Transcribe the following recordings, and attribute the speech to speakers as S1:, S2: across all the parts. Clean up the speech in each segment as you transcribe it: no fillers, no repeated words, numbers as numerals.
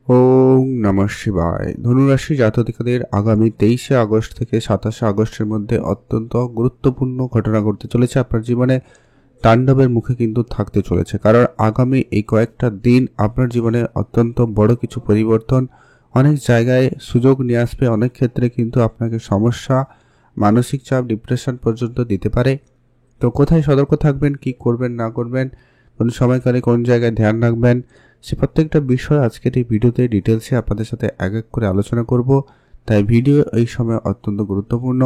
S1: ওম নমঃ শিবায়। ধনুরাশি জাতকদের আগামী 23শে আগস্ট থেকে 27শে আগস্টের মধ্যে অত্যন্ত গুরুত্বপূর্ণ ঘটনা ঘটতে চলেছে। আপনার জীবনে তাণ্ডবের মুখে কিন্তু থাকতে চলেছে, কারণ আগামী এই কয়েকটা দিন আপনার জীবনে অত্যন্ত বড় কিছু পরিবর্তন, অনেক জায়গায় সুযোগ নিয়ে আসবে। অনেক ক্ষেত্রে কিন্তু আপনাকে সমস্যা, মানসিক চাপ, ডিপ্রেশন পর্যন্ত দিতে পারে। তো কোথায় সতর্ক থাকবেন, কি করবেন না করবেন, কোন সময়কালে কোন জায়গায় ধ্যান রাখবেন, সে প্রত্যেকটা বিষয় আজকের এই ভিডিওতে ডিটেলসে আপনাদের সাথে এক এক করে আলোচনা করব। তাই ভিডিও এই সময় অত্যন্ত গুরুত্বপূর্ণ,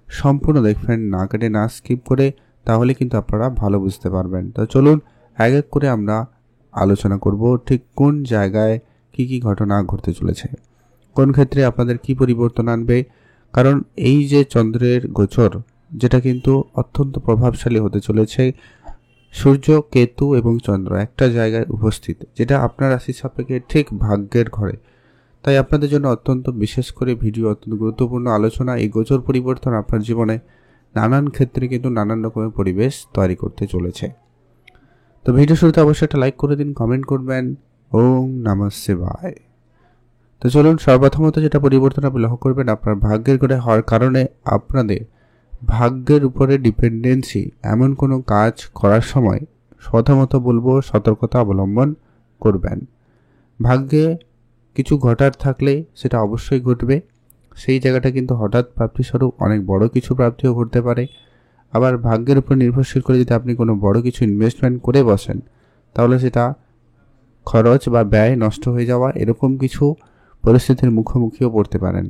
S1: সম্পূর্ণ দেখবেন, না কেটে না স্কিপ করে, তাহলে কিন্তু আপনারা ভালো বুঝতে পারবেন। তো চলুন এক এক করে আমরা আলোচনা করব ঠিক কোন জায়গায় কি কি ঘটনা ঘটতে চলেছে, কোন ক্ষেত্রে আপনাদের কি পরিবর্তন আনবে। কারণ এই যে চন্দ্রের গোচর, যেটা কিন্তু অত্যন্ত প্রভাবশালী হতে চলেছে, সূর্য, কেতু এবং চন্দ্র একটা জায়গায় উপস্থিত, যেটা আপনার রাশি সাপেক্ষে ঠিক ভাগ্যের ঘরে। তাই আপনাদের জন্য অত্যন্ত বিশেষ করে ভিডিও, অত্যন্ত গুরুত্বপূর্ণ আলোচনা। এই গোচর পরিবর্তন আপনার জীবনে নানান ক্ষেত্রে কিন্তু নানান রকমের পরিবেশ তৈরি করতে চলেছে। তো ভিডিও শুরুতে অবশ্যই একটা লাইক করে দিন, কমেন্ট করবেন। ওম নমঃ শিবায়। তো চলুন, সর্বপ্রথমত যেটা পরিবর্তন আপনি লক্ষ্য করবেন, আপনার ভাগ্যের ঘরে হওয়ার কারণে আপনাদের ভাগ্যের উপরে ডিপেন্ডেন্সি এমন কোনো কাজ করার সময় প্রথমত বলবো সতর্কতা অবলম্বন করবেন। ভাগ্যে কিছু ঘটার থাকলে সেটা অবশ্যই ঘটবে। সেই জায়গাটা কিন্তু হঠাৎ প্রাপ্তিস্বরূপ অনেক বড় কিছু প্রাপ্তিও ঘটতে পারে। আবার ভাগ্যের উপর নির্ভরশীল করে যদি আপনি কোনো বড় কিছু ইনভেস্টমেন্ট করে বসেন, তাহলে সেটা খরচ বা ব্যয় নষ্ট হয়ে যাওয়া, এরকম কিছু পরিস্থিতির মুখোমুখিও পড়তে পারেন।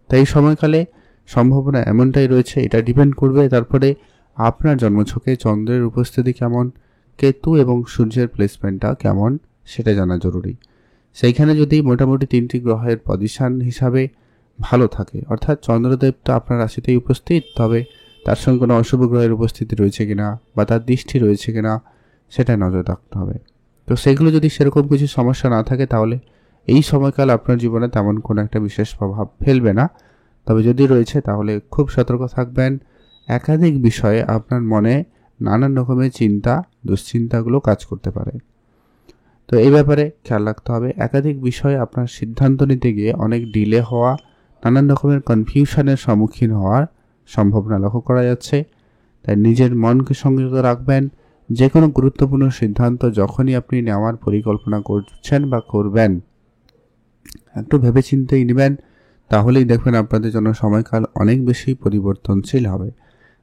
S1: তাই এই সময়কালে সম্ভাবনা এমনটাই রয়েছে, এটা ডিপেন্ড করবে তারপরে আপনার জন্মছকে চন্দ্রের উপস্থিতি কেমন, কেতু এবং সূর্যের প্লেসমেন্টটা কেমন, সেটা জানা জরুরি। সেইখানে যদি মোটামুটি 3টি গ্রহের পজিশন হিসাবে ভালো থাকে, অর্থাৎ চন্দ্রদেব তো আপনার রাশিতেই উপস্থিত, তবে তার সঙ্গে কোনো অশুভ গ্রহের উপস্থিতি রয়েছে কিনা বা তার দৃষ্টি রয়েছে কিনা, সেটা নজর রাখতে হবে। তো সেগুলো যদি সেরকম কিছু সমস্যা না থাকে, তাহলে এই সময়কাল আপনার জীবনে তেমন কোনো একটা বিশেষ প্রভাব ফেলবে না। তবে যদি রয়েছে, তাহলে খুব সতর্ক থাকবেন। একাধিক বিষয়ে আপনার মনে নানান রকমের চিন্তা, দুশ্চিন্তাগুলো কাজ করতে পারে। তো এই ব্যাপারে খেয়াল রাখতে হবে। একাধিক বিষয়ে আপনার সিদ্ধান্ত নিতে গিয়ে অনেক ডিলে হওয়া, নানান রকমের কনফিউশনের সম্মুখীন হওয়ার সম্ভাবনা লক্ষ্য করা যাচ্ছে। তাই নিজের মনকে সংযত রাখবেন। যে কোনো গুরুত্বপূর্ণ সিদ্ধান্ত যখনই আপনি নেওয়ার পরিকল্পনা করছেন বা করবেন, একটু ভেবেচিন্তেই নেবেন, তাহলেই দেখবেন আপনাদের জন্য সময়কাল অনেক বেশি পরিবর্তনশীল হবে।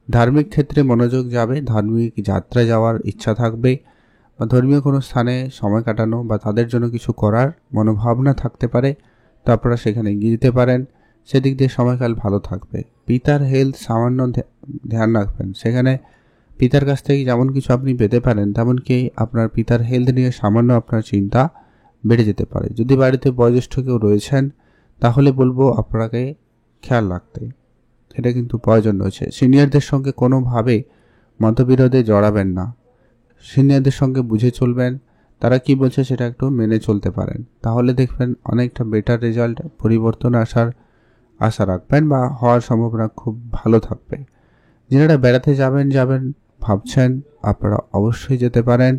S1: ধার্মিক ক্ষেত্রে মনোযোগ যাবে, ধার্মিক যাত্রায় যাওয়ার ইচ্ছা থাকবে, বা ধর্মীয় কোনো স্থানে সময় কাটানো বা তাদের জন্য কিছু করার মনোভাবনা থাকতে পারে। তো আপনারা সেখানে এগিয়ে যেতে পারেন, সেদিক দিয়ে সময়কাল ভালো থাকবে। পিতার হেলথ সামান্য ধ্যান রাখবেন। সেখানে পিতার কাছ থেকে যেমন কিছু আপনি পেতে পারেন, তেমনকি আপনার পিতার হেলথ নিয়ে সামান্য আপনার চিন্তা বেড়ে যেতে পারে। যদি বাড়িতে বয়োজ্যেষ্ঠ কেউ রয়েছেন, তাহলে বলবো আপনাকে খেয়াল রাখতে, সেটা কিন্তু প্রয়োজন রয়েছে। সিনিয়রদের সঙ্গে কোনোভাবে মতবিরোধে জড়াবেন না। সিনিয়রদের সঙ্গে বুঝে চলবেন, তারা কি বলছে সেটা একটু মেনে চলতে পারেন, তাহলে দেখবেন অনেকটা বেটার রেজাল্ট, পরিবর্তন আসার আশা রাখবেন বা হওয়ার সম্ভাবনা খুব ভালো থাকবে। যারা বেড়াতে যাবেন ভাবছেন, আপনারা অবশ্যই যেতে পারেন।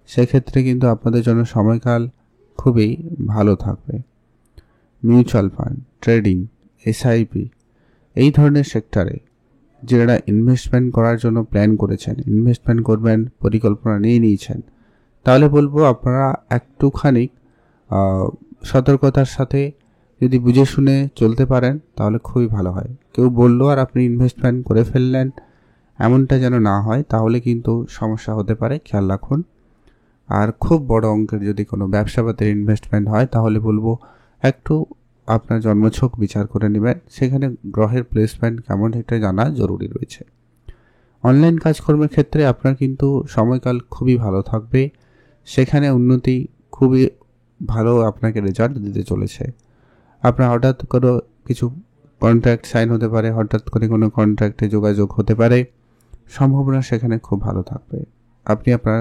S1: সেক্ষেত্রে কিন্তু আপনাদের জন্য সময়কাল খুবই ভালো থাকবে। মিউচুয়াল ফান্ড, ট্রেডিং, এসআইপি এই ধরনের সেক্টরে যারা ইনভেস্টমেন্ট করার জন্য প্ল্যান করেছেন, ইনভেস্টমেন্ট করবেন পরিকল্পনা নিয়েছেন, তাহলে বলবো আপনারা একটুখানি সতর্কতার সাথে যদি বুঝে শুনে চলতে পারেন, তাহলে খুবই ভালো হয়। কেউ বললো আর আপনি ইনভেস্টমেন্ট করে ফেললেন, এমনটা যেন না হয়, তাহলে কিন্তু সমস্যা হতে পারে, খেয়াল রাখুন। আর খুব বড় অঙ্কের যদি কোনো ব্যবসাপাতির ইনভেস্টমেন্ট হয়, তাহলে বলবো একটু আপনার জন্মছক বিচার করে নেবেন, সেখানে গ্রহের প্লেসমেন্ট কেমন এটা জানা জরুরি রয়েছে। অনলাইন কাজকর্মের ক্ষেত্রে আপনার কিন্তু সময়কাল খুবই ভালো থাকবে, সেখানে উন্নতি খুবই ভালো আপনাকে রেজাল্ট দিতে চলেছে। আপনার হঠাৎ করে কিছু কন্ট্রাক্ট সাইন হতে পারে, হঠাৎ করে কোনো কন্ট্রাক্টে যোগাযোগ হতে পারে, সম্ভাবনা সেখানে খুব ভালো থাকবে। আপনি আপনার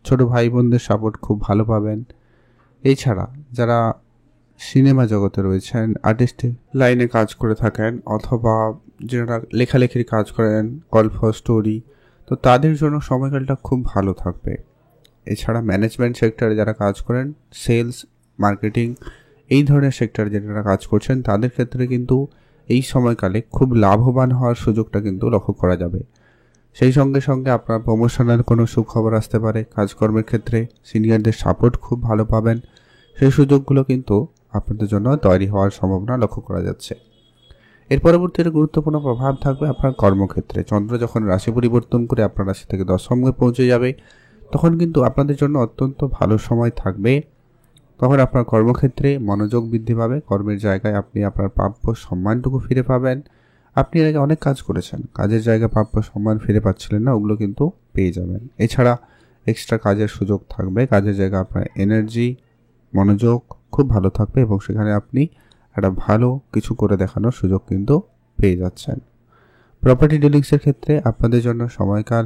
S1: ছোট ভাই বোনদের সাপোর্ট খুব ভালো পাবেন। এছাড়া যারা সিনেমা জগতে রয়েছেন, আর্টিস্টিক লাইনে কাজ করে থাকেন, অথবা যারা লেখালেখির কাজ করেন, গল্প, স্টোরি, তো তাদের জন্য সময়কালটা খুব ভালো থাকবে। এছাড়া ম্যানেজমেন্ট সেক্টরে যারা কাজ করেন, সেলস, মার্কেটিং, এই ধরনের সেক্টর যারা কাজ করছেন তাদের ক্ষেত্রে কিন্তু এই সময়কালে খুব লাভবান হওয়ার সুযোগটা কিন্তু লক্ষ্য করা যাবে। সেই সঙ্গে সঙ্গে আপনার প্রমোশনাল কোনো সুখবর আসতে পারে। কাজকর্মের ক্ষেত্রে সিনিয়রদের সাপোর্ট খুব ভালো পাবেন। সেই সুযোগগুলো কিন্তু আপনাদের জন্য তৈরি হওয়ার সম্ভাবনা লক্ষ্য করা যাচ্ছে। এর পরবর্তীতে গুরুত্বপূর্ণ প্রভাব থাকবে আপনার কর্মক্ষেত্রে। চন্দ্র যখন রাশি পরিবর্তন করে আপনার রাশি থেকে দশমে পৌঁছে যাবে, তখন কিন্তু আপনাদের জন্য অত্যন্ত ভালো সময় থাকবে। তখন আপনার কর্মক্ষেত্রে মনোযোগ বৃদ্ধি পাবে। কর্মের জায়গায় আপনি আপনার প্রাপ্য সম্মানটুকু ফিরে পাবেন। আপনি এর আগে অনেক কাজ করেছেন, কাজের জায়গায় প্রাপ্য সম্মান ফিরে পাচ্ছিলেন না, ওগুলো কিন্তু পেয়ে যাবেন। এছাড়া এক্সট্রা কাজের সুযোগ থাকবে। কাজের জায়গায় আপনার এনার্জি, মনোযোগ খুব ভালো থাকবে এবং সেখানে আপনি একটা ভালো কিছু করে দেখানোর সুযোগ কিন্তু পেয়ে যাচ্ছেন। প্রপার্টি ডিলিংসের ক্ষেত্রে আপনাদের জন্য সময়কাল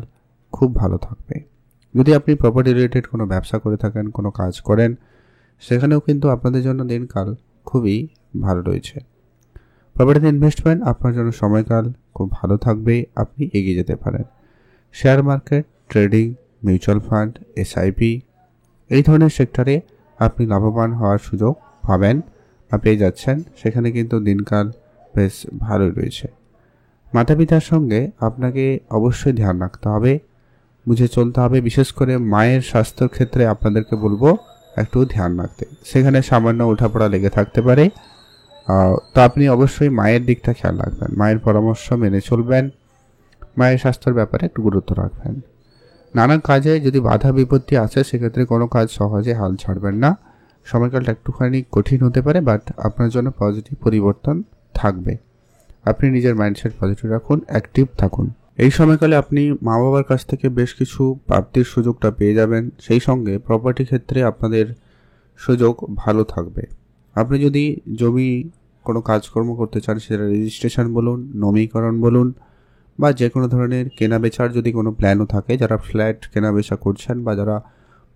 S1: খুব ভালো থাকবে। যদি আপনি প্রপার্টি রিলেটেড কোনো ব্যবসা করে থাকেন, কোনো কাজ করেন, সেখানেও কিন্তু আপনাদের জন্য দিনকাল খুবই ভালো রয়েছে। প্রপার্টিতে ইনভেস্টমেন্ট আপনার জন্য সময়কাল খুব ভালো থাকবে, আপনি এগিয়ে যেতে পারেন। Share market, trading, mutual fund, SIP এই ধরনের সেক্টরে আপনি লাভবান হওয়ার সুযোগ পাবেন বা পেয়ে যাচ্ছেন। সেখানে কিন্তু দিনকাল বেশ ভালোই রয়েছে। মাতা পিতার সঙ্গে আপনাকে অবশ্যই ধ্যান রাখতে হবে, বুঝে চলতে হবে। বিশেষ করে মায়ের স্বাস্থ্যের ক্ষেত্রে আপনাদেরকে বলবো একটু ধ্যান রাখতে। সেখানে সামান্য ওঠাপড়া লেগে থাকতে পারে, তো আপনি অবশ্যই মায়ের দিকটা খেয়াল রাখবেন, মায়ের পরামর্শ মেনে চলবেন, মায়ের স্বাস্থ্যের ব্যাপারে একটু গুরুত্ব রাখবেন। নানা কাজে যদি বাধা বিপত্তি আসে, সেক্ষেত্রে কোনো কাজ সহজে হাল ছাড়বেন না। সময়কালটা একটুখানি কঠিন হতে পারে, বাট আপনার জন্য পজিটিভ পরিবর্তন থাকবে। আপনি নিজের মাইন্ডসেট পজিটিভ রাখুন, অ্যাক্টিভ থাকুন। এই সময়কালে আপনি মা বাবার কাছ থেকে বেশ কিছু প্রাপ্তির সুযোগটা পেয়ে যাবেন। সেই সঙ্গে প্রপার্টি ক্ষেত্রে আপনাদের সুযোগ ভালো থাকবে। আপনি যদি জমি কোনো কাজকর্ম করতে চান, সেটা রেজিস্ট্রেশন বলুন, নমীকরণ বলুন, বা যে কোনো ধরনের কেনা বেচার যদি কোনো প্ল্যানও থাকে, যারা ফ্ল্যাট কেনা বেচা করছেন বা যারা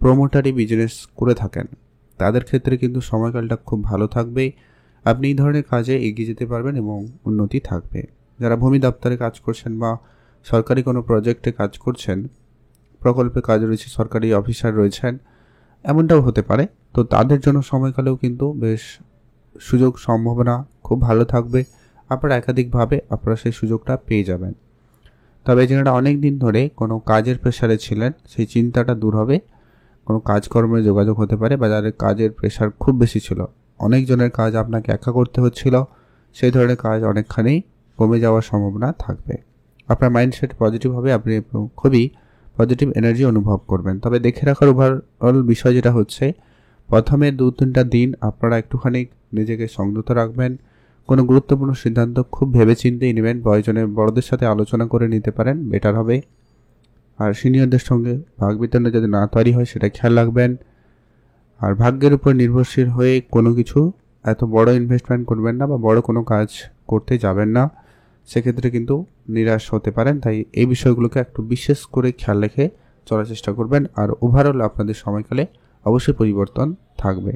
S1: প্রমোটারি বিজনেস করে থাকেন, তাদের ক্ষেত্রে কিন্তু সময়কালটা খুব ভালো থাকবে। আপনি এই ধরনের কাজে এগিয়ে যেতে পারবেন এবং উন্নতি থাকবে। যারা ভূমি দপ্তরে কাজ করছেন বা সরকারি কোনো প্রজেক্টে কাজ করছেন, প্রকল্পে কাজ রয়েছে, সরকারি অফিসার রয়েছেন, এমনটাও হতে পারে, তো তাদের জন্য সময়কালেও কিন্তু বেশ সুযোগ সম্ভাবনা খুব ভালো থাকবে। আপনারা একাধিকভাবে আপনারা সেই সুযোগটা পেয়ে যাবেন। তবে যারা অনেক দিন ধরে কোনো কাজের প্রেশারে ছিলেন, সেই চিন্তাটা দূর হবে। কোনো কাজকর্মে যোগাযোগ হতে পারে, বা যাদের কাজের প্রেশার খুব বেশি ছিল, অনেকজনের কাজ আপনাকে একা করতে হচ্ছিল, সেই ধরনের কাজ অনেকখানি কমে যাওয়ার সম্ভাবনা থাকবে। আপনার মাইন্ডসেট পজিটিভ হবে, আপনি খুবই পজিটিভ এনার্জি অনুভব করবেন। তবে দেখে রাখার ওভারঅল বিষয় যেটা হচ্ছে, প্রথমে 2-3টা দিন আপনারা একটুখানি নিজেকে সংযত রাখবেন। কোনো গুরুত্বপূর্ণ সিদ্ধান্ত খুব ভেবেচিন্তেই নেবেন, প্রয়োজনে বড়দের সাথে আলোচনা করে নিতে পারেন, বেটার হবে। আর সিনিয়রদের সঙ্গে ভাগ বিতরণে যদি না তৈরি হয়, সেটা খেয়াল রাখবেন। আর ভাগ্যের উপর নির্ভরশীল হয়ে কোনো কিছু এত বড় ইনভেস্টমেন্ট করবেন না, বা বড় কোনো কাজ করতে যাবেন না, সেক্ষেত্রে কিন্তু নিরাশ হতে পারেন। তাই এই বিষয়গুলোকে একটু বিশেষ করে খেয়াল রেখে চলার চেষ্টা করবেন। আর ওভারঅল আপনাদের সময়কালে অবশ্যই পরিবর্তন থাকবে।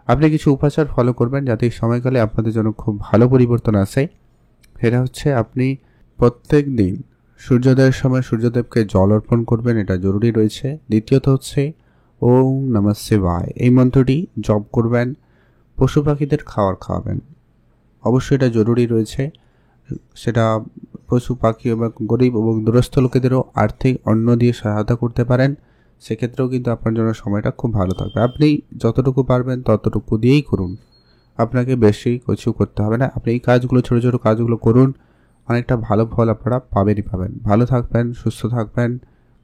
S1: আপনি কিছু উপাচার ফলো করবেন যাতে এই সময়কালে আপনাদের জন্য খুব ভালো পরিবর্তন আসে। সেটা হচ্ছে, আপনি প্রত্যেক দিন সূর্যোদয়ের সময় সূর্যদেবকে জল অর্পণ করবেন, এটা জরুরি রয়েছে। দ্বিতীয়ত হচ্ছে ওম নমঃ শিবায়, এই মন্ত্রটি জপ করবেন। পশু পাখিদের খাওয়াবেন, অবশ্যই এটা জরুরি রয়েছে। সেটা পশু পাখি এবং গরিব এবং দুরস্থ লোকেদেরও আর্থিক অন্ন দিয়ে সহায়তা করতে পারেন। সেক্ষেত্রেও কিন্তু আপনার জন্য সময়টা খুব ভালো থাকবে। আপনি যতটুকু পারবেন ততটুকু দিয়েই করুন, আপনাকে বেশি কিছু করতে হবে না। আপনি এই কাজগুলো, ছোটো ছোটো কাজগুলো করুন, অনেকটা ভালো ফল আপনারা পাবেন। ভালো থাকবেন, সুস্থ থাকবেন,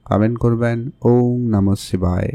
S1: কমেন্ট করবেন। ওম নমঃ শিবায়।